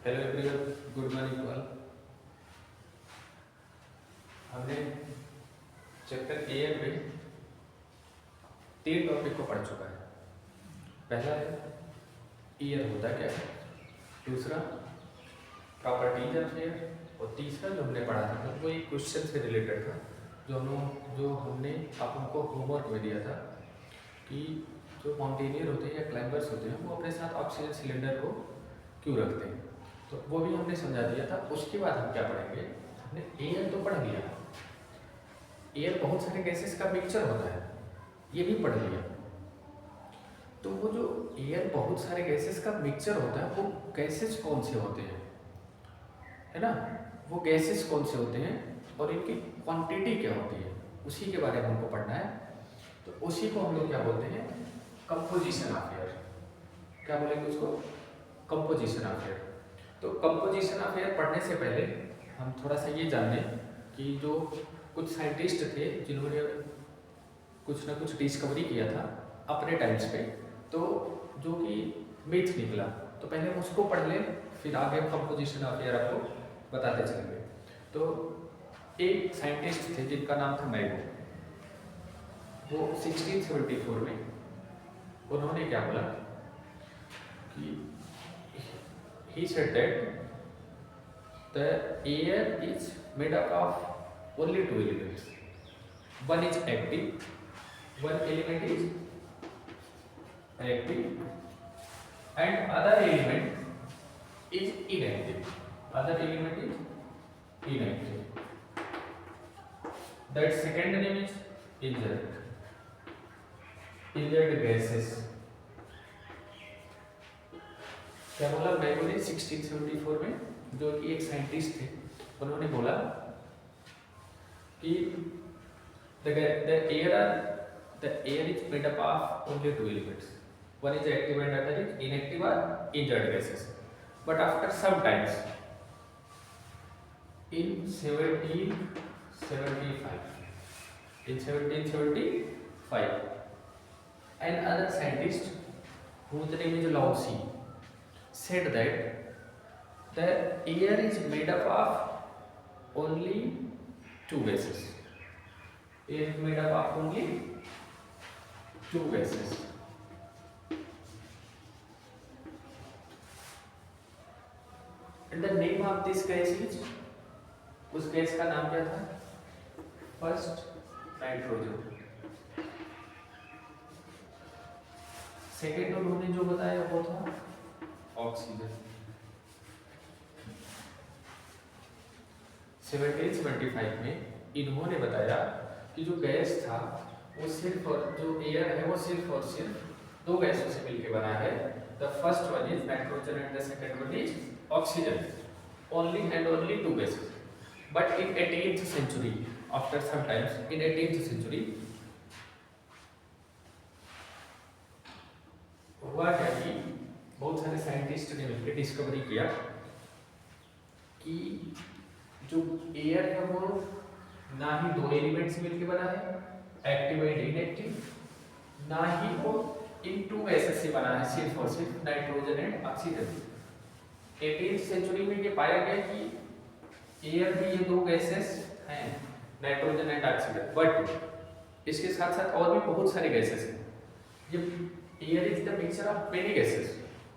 Hello everyone, good morning to all. हमने chapter air में 3 topic को पढ़ चुका है। पहला है ईयर होता क्या है, दूसरा प्रॉपर्टीज ऑफ एयर, और तीसरा जो हमने पढ़ा था वो एक क्वेश्चन से रिलेटेड था जो हमने आप उनको होमवर्क में दिया था कि जो माउंटेनियर होते हैं या क्लाइंबर्स होते हैं वो अपने साथ ऑक्सीजन सिलेंडर को क्यों रखते हैं, तो वो भी हमने समझा दिया था। उसके बाद हम क्या पढ़ेंगे, हमने एयर तो पढ़ लिया, एयर बहुत सारे गैसेस का मिक्सचर होता है ये भी पढ़ लिया। तो वो जो एयर बहुत सारे गैसेस का मिक्सचर होता है वो गैसेस कौन से होते हैं, है ना, वो गैसेस कौन से होते हैं और इनकी क्वांटिटी क्या होती है, उसी के बारे में हमको पढ़ना है। तो उसी को हम लोग क्या बोलते हैं, कंपोजिशन ऑफ एयर। क्या बोलेंगे उसको, कंपोजिशन ऑफ एयर। तो कंपोजिशन ऑफ एयर पढ़ने से पहले हम थोड़ा सा ये जान लें कि जो कुछ साइंटिस्ट थे जिन्होंने कुछ ना कुछ डिस्कवरी किया था अपने टाइम्स पे, तो जो कि मिथ निकला, तो पहले हम उसको पढ़ लें, फिर आगे कंपोजिशन ऑफ एयर आपको बताते चलेंगे। तो एक साइंटिस्ट थे जिनका नाम था मैगो, वो 1674 में उन्होंने क्या बोला कि he said that the air is made up of only 2 elements. One is active, one element is reactive, and other element is inactive. Other element is inactive. That second name is inert. Inert gases. क्या बोला मैगो ने 1674 में, जो कि एक scientist थे, उन्होंने बोला कि the air is made up of only 2 elements. One is active and other is inactive or inert gases. But after some times, in 1775, another scientist whose name is Lawsey said that the air is made up of only 2 gases. Air is made up of only 2 gases. And the name of this gas is, उस gas का नाम क्या था, first nitrogen. Second उन्होंने जो बताया वो था ऑक्सीजन। 1775 में इन्होंने बताया कि जो गैस था वो सिर्फ, और जो एयर है वो सिर्फ और सिर्फ 2 गैसों से मिलकर बना है। The first one is nitrogen and the second one is oxygen, only and only 2 gases. But in 18th century, after some times in 18th century, हुआ क्या कि बहुत सारे साइंटिस्ट ने मिलकर डिस्कवरी किया कि जो एयर है वो ना ही 2 एलिमेंट से मिलकर बना है, एक्टिव एंड इनएक्टिव, ना ही वो इन 2 गैसेस से बना है, सिर्फ और सिर्फ nitrogen and oxygen. 18th century में ये पाया गया कि एयर में ये 2 गैसेस हैं, नाइट्रोजन एंड ऑक्सीजन, बट इसके साथ साथ और भी बहुत सारे गैसेस हैं। ये air is the mixture of many gases,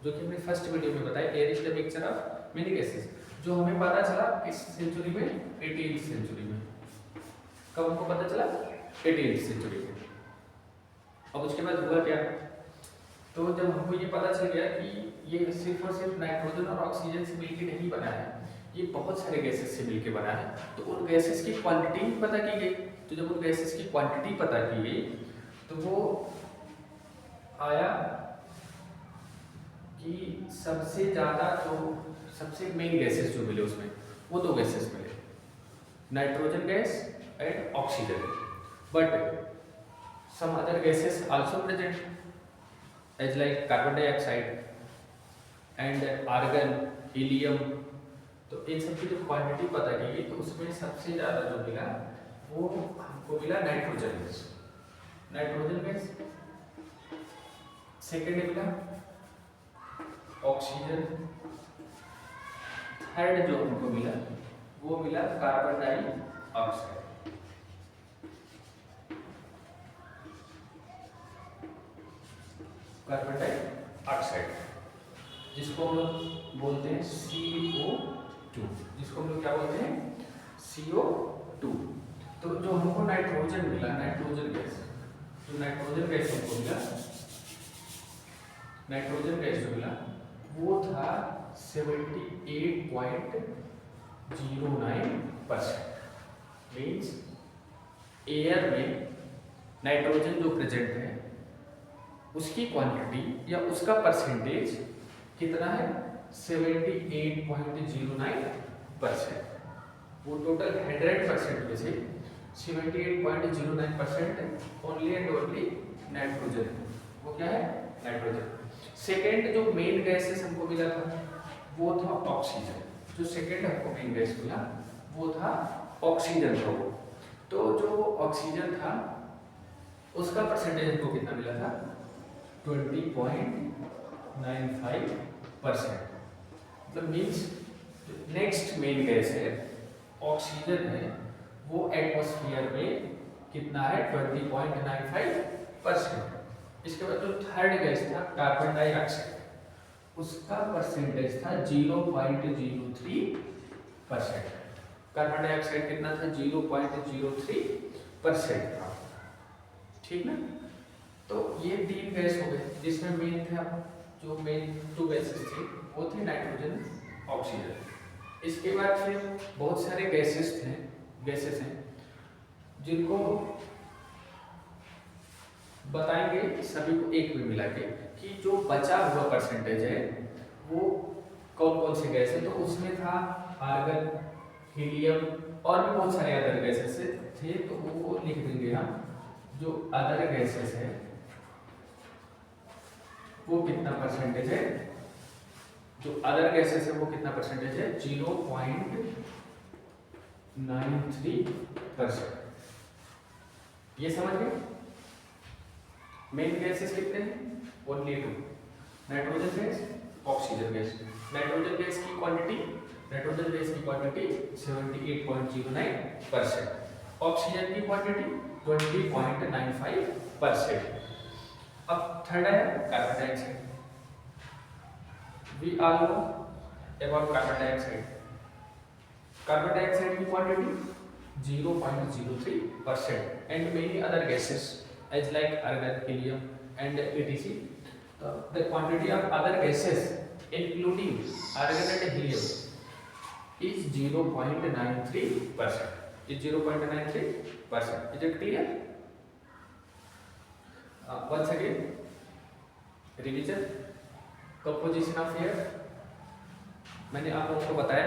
जो कि हमने फर्स्ट वीडियो में बताया, air is the mixture of many gases, जो हमें पता चला किस सेंचुरी में, 18th century में। कब हमको पता चला, 18th century में। अब उसके बाद हुआ क्या, तो जब हमको ये पता चल गया कि ये सिर्फ और सिर्फ नाइट्रोजन और ऑक्सीजन से मिलकर नहीं बना है, ये बहुत सारे गैसेस से मिलकर बना है, तो उन गैसेस की क्वांटिटी पता की गई। तो जब उन गैसेस की क्वांटिटी पता की गई तो वो आया कि सबसे ज्यादा जो सबसे मेन गैसेस जो मिले उसमें वो 2 गैसेस मिले, nitrogen gas and oxygen. But some other gases also present as like carbon dioxide and argon, helium. तो इन सब की जो क्वांटिटी पता की गई तो उसमें सबसे ज्यादा जो मिला वो हमको मिला nitrogen gas. Nitrogen gas second मिला ऑक्सीजन, थर्ड जो हमको मिला वो मिला कार्बन डाइऑक्साइड। कार्बन डाइऑक्साइड जिसको हम लोग बोलते हैं CO2, जिसको हम लोग क्या बोलते हैं CO2। तो जो हमको नाइट्रोजन मिला, नाइट्रोजन गैस, जो नाइट्रोजन गैस हमको मिला, नाइट्रोजन गैस जो मिला वो था 78.09%। मीन्स एयर में नाइट्रोजन जो प्रेजेंट है उसकी क्वांटिटी या उसका परसेंटेज कितना है 78.09%। वो टोटल 100% में से 78.09% ओनली एंड ओनली नाइट्रोजन। वो क्या है? नाइट्रोजन। सेकेंड जो मेन गैसेस हमको मिला था वो था ऑक्सीजन। जो सेकेंड हमको मेन गैस मिला वो था ऑक्सीजन था वो। तो जो ऑक्सीजन था उसका परसेंटेज हमको कितना मिला था 20.95%। मतलब मीन्स नेक्स्ट मेन गैस है ऑक्सीजन है वो एटमॉस्फेयर में कितना है 20.95%। इसके बाद जो थर्ड गैस था कार्बन डाइऑक्साइड उसका परसेंटेज था 0.03%। कार्बन डाइऑक्साइड कितना था 0.03% था। ठीक ना? तो ये तीन गैस हो गए जिसमें मेन था, जो मेन टू गैसेस थी वो थे नाइट्रोजन ऑक्सीजन। इसके बाद फिर बहुत सारे गैसेस हैं जिनको बताएंगे सभी को एक में मिला के कि जो बचा हुआ परसेंटेज है वो कौन कौन से गैस है। तो उसमें था आर्गन, हीलियम और भी बहुत सारे अदर गैसेस थे। तो वो लिख देंगे हम। जो अदर गैसेस है वो कितना परसेंटेज है, जो अदर गैसेस है वो कितना परसेंटेज है 0.93%। ये समझ गए? मेन गैसेस कितने हैं? Only two, nitrogen gas, oxygen gas. Nitrogen gas की क्वांटिटी 78.09%, ऑक्सीजन की क्वांटिटी 20.95%। अब थर्ड है carbon dioxide. We all know about carbon dioxide. Carbon dioxide की quantity 0.03% and many other gases as like argon, helium and etc. The quantity of other gases including argon and helium is 0.93%. Is 0.93%. Is it clear? Once again, revision. Composition of air. मैंने आप लोगों को बताया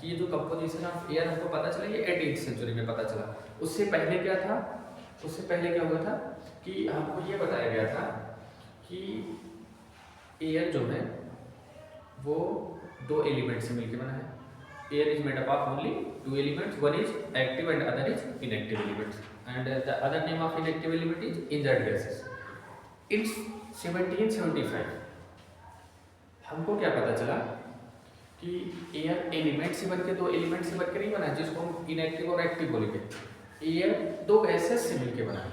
कि ये जो composition of air हमको पता चला ये 18th सेंचुरी में पता चला। उससे पहले क्या था? उससे पहले क्या हुआ था कि हमको ये बताया गया था कि एयर जो है वो दो एलिमेंट से मिलकर बना है। Air is made up of only two elements, one is active and other is inactive elements, and the other name of inactive element is inert gases. In 1775 हमको क्या पता चला कि एयर एलिमेंट से बनके, दो एलिमेंट से बनके नहीं बना जिसको हम इनएक्टिव और एक्टिव बोलेंगे। एयर दो गैसेस से मिलके बना है।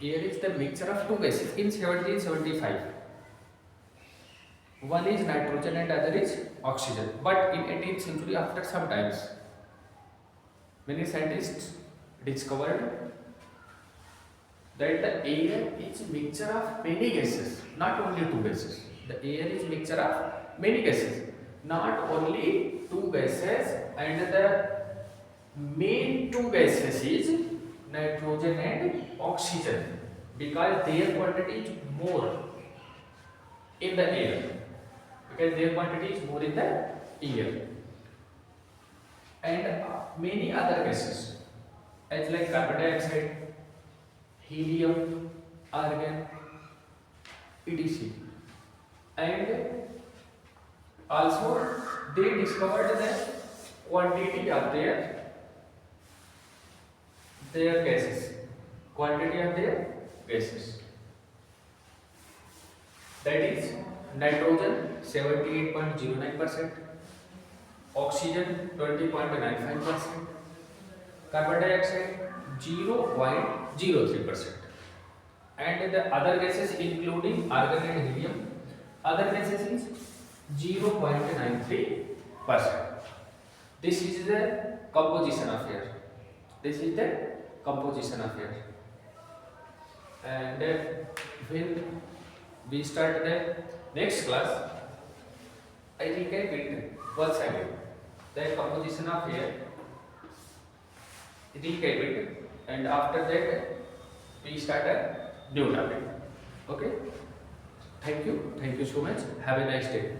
Air is the mixture of two gases in 1775। One is nitrogen and other is oxygen. But in 18th century after some times many scientists discovered that the air is mixture of many gases, not only two gases. The air is mixture of many gases, not only two gases, and the main two gases is nitrogen and oxygen because their quantity is more in the air, because their quantity is more in the air, and many other gases as like carbon dioxide, helium, argon, etc. And also they discovered the quantity of their gases, quantity of their gases, that is nitrogen 78.09%, oxygen 20.95%, carbon dioxide 0.03%, and the other gases including argon and helium, other gases is 0.93%. This is the composition of air. This is the composition of air. And when we start the next class, I recap it once again. The composition of air, recap it, and after that we start a new topic. Okay? Thank you so much. Have a nice day.